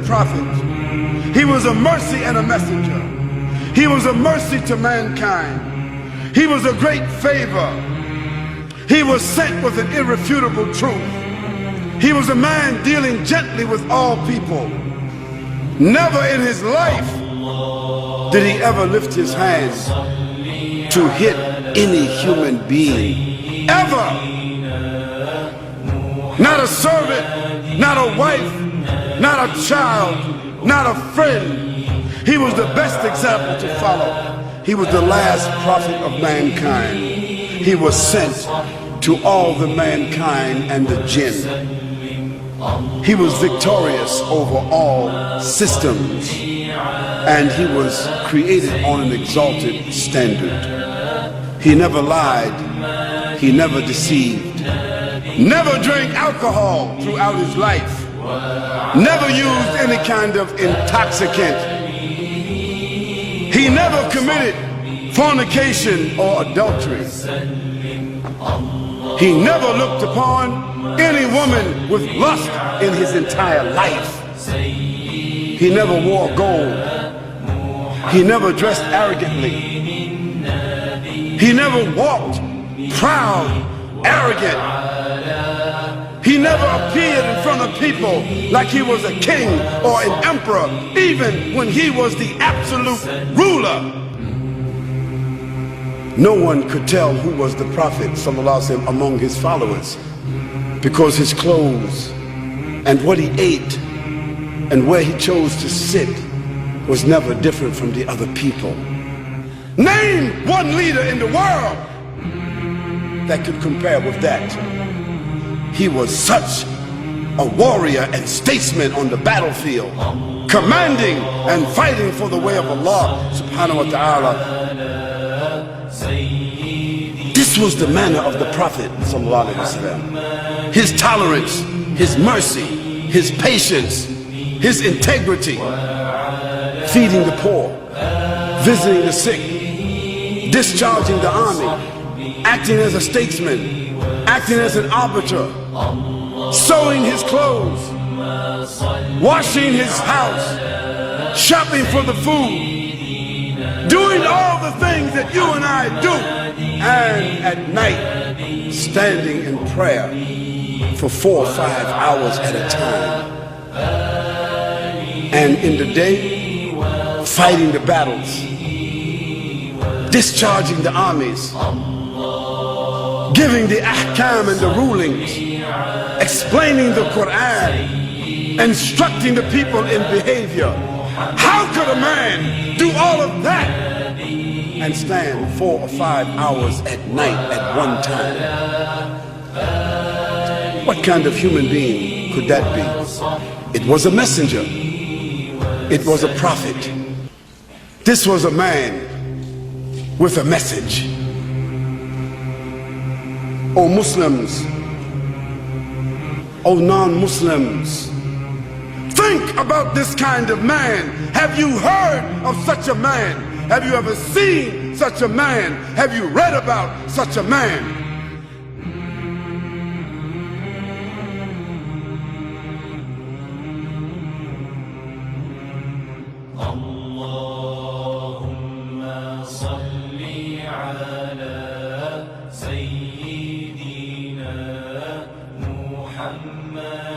prophet. He was a mercy and a messenger. He was a mercy to mankind. He was a great favor. He was sent with an irrefutable truth. He was a man dealing gently with all people. Never in his life did he ever lift his hands to hit any human being. Ever. Not a servant, not a wife, not a child, not a friend. He was the best example to follow. He was the last prophet of mankind. He was sent to all the mankind and the jinn. He was victorious over all systems, and he was created on an exalted standard. He never lied, he never deceived, never drank alcohol throughout his life, never used any kind of intoxicant. He never committed fornication or adultery. He never looked upon any woman with lust in his entire life. He never wore gold. He never dressed arrogantly. He never walked proud, arrogant. He never appeared in front of people like he was a king or an emperor, even when he was the absolute ruler. No one could tell who was the Prophet ﷺ among his followers, because his clothes and what he ate and where he chose to sit was never different from the other people. Name one leader in the world that could compare with that. He was such a warrior and statesman on the battlefield, commanding and fighting for the way of Allah subhanahu wa ta'ala. This was the manner of the Prophet sallallahu alaihi wasallam. His tolerance, his mercy, his patience, his integrity, feeding the poor, visiting the sick, discharging the army, acting as a statesman, acting as an arbiter, sewing his clothes, washing his house, shopping for the food, doing all the things that you and I do, and at night standing in prayer for 4 or 5 hours at a time, and in the day fighting the battles, discharging the armies, giving the ahkam and the rulings, explaining the Quran, instructing the people in behavior. How could a man do all of that and stand 4 or 5 hours at night at one time? What kind of human being could that be? It was a messenger. It was a prophet. This was a man with a message. O Muslims, O non-Muslims, think about this kind of man. Have you heard of such a man? Have you ever seen such a man? Have you read about such a man? Allahumma salli ala Sayyidina Muhammad.